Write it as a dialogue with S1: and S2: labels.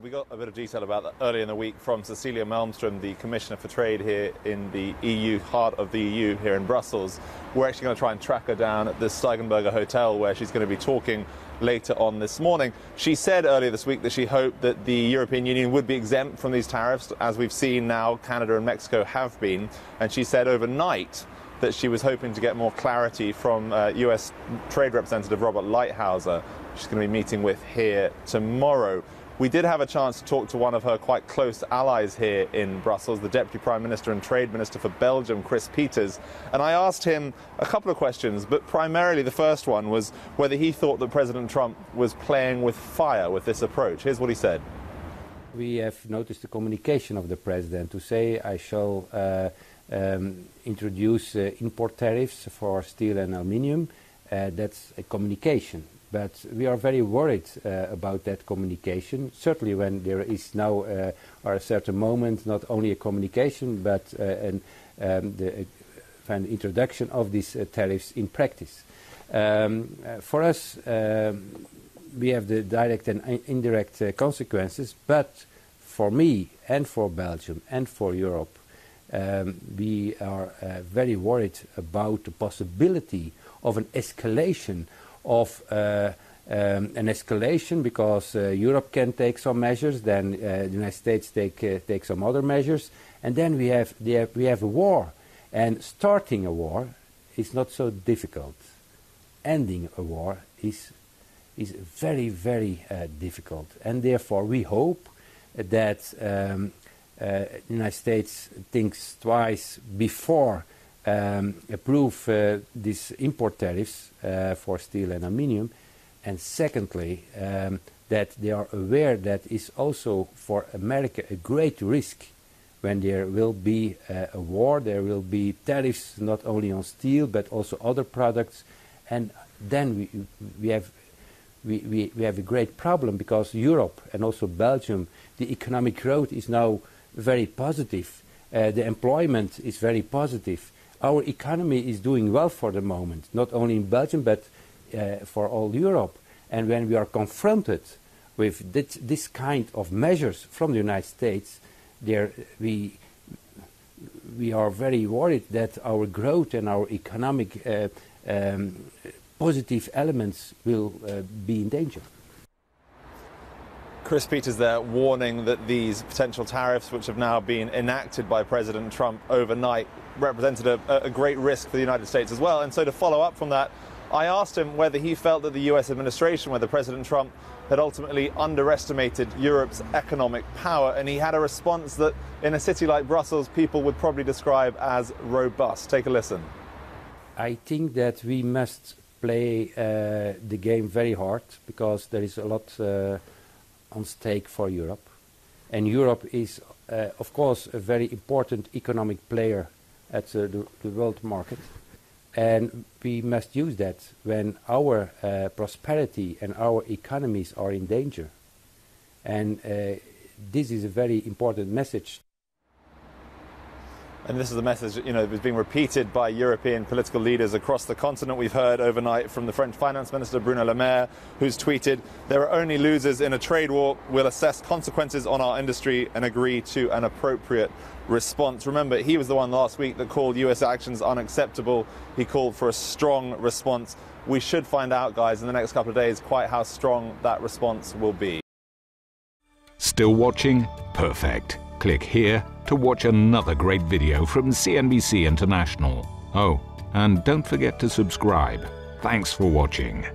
S1: We got a bit of detail about that earlier in the week from Cecilia Malmström, the Commissioner for Trade here in the EU, heart of the EU here in Brussels. We're actually going to try and track her down at the Steigenberger Hotel where she's going to be talking later on this morning. She said earlier this week that she hoped that the European Union would be exempt from these tariffs, as we've seen now Canada and Mexico have been. And she said overnight that she was hoping to get more clarity from US Trade Representative Robert Lighthizer. She's going to be meeting with here tomorrow. We did have a chance to talk to one of her quite close allies here in Brussels, the Deputy Prime Minister and Trade Minister for Belgium, Kris Peeters. And I asked him a couple of questions, but primarily the first one was whether he thought that President Trump was playing with fire with this approach. Here's what he said.
S2: We have noticed the communication of the President to say, I shall introduce import tariffs for steel and aluminium. That's a communication. But we are very worried about that communication, certainly when there is now, or a certain moment, not only a communication, but the introduction of these tariffs in practice. For us, we have the direct and indirect consequences, but for me and for Belgium and for Europe, we are very worried about the possibility of an escalation because Europe can take some measures, then the United States take some other measures, and then we have a war. And starting a war is not so difficult. Ending a war is very, very difficult. And therefore we hope that the United States thinks twice before approve these import tariffs for steel and aluminium, and secondly that they are aware that is also for America a great risk when there will be a war. There will be tariffs not only on steel but also other products, and then we have a great problem, because Europe and also Belgium, the economic growth is now very positive, the employment is very positive. Our economy is doing well for the moment, not only in Belgium but for all Europe. And when we are confronted with this kind of measures from the United States, we are very worried that our growth and our economic positive elements will be in danger.
S1: Kris Peeters there warning that these potential tariffs, which have now been enacted by President Trump overnight, represented a great risk for the United States as well. And so to follow up from that, I asked him whether he felt that the US administration, whether President Trump had ultimately underestimated Europe's economic power, and he had a response that in a city like Brussels people would probably describe as robust. Take a listen.
S2: I think that we must play the game very hard, because there is a lot on stake for Europe, and Europe is of course a very important economic player at the world market, and we must use that when our prosperity and our economies are in danger, and this is a very important message.
S1: And this is a message, that is being repeated by European political leaders across the continent. We've heard overnight from the French Finance Minister, Bruno Le Maire, who's tweeted, "There are only losers in a trade war. We'll assess consequences on our industry and agree to an appropriate response." Remember, he was the one last week that called US actions unacceptable. He called for a strong response. We should find out, guys, in the next couple of days quite how strong that response will be.
S3: Still watching? Perfect. Click here to watch another great video from CNBC International. Oh, and don't forget to subscribe. Thanks for watching.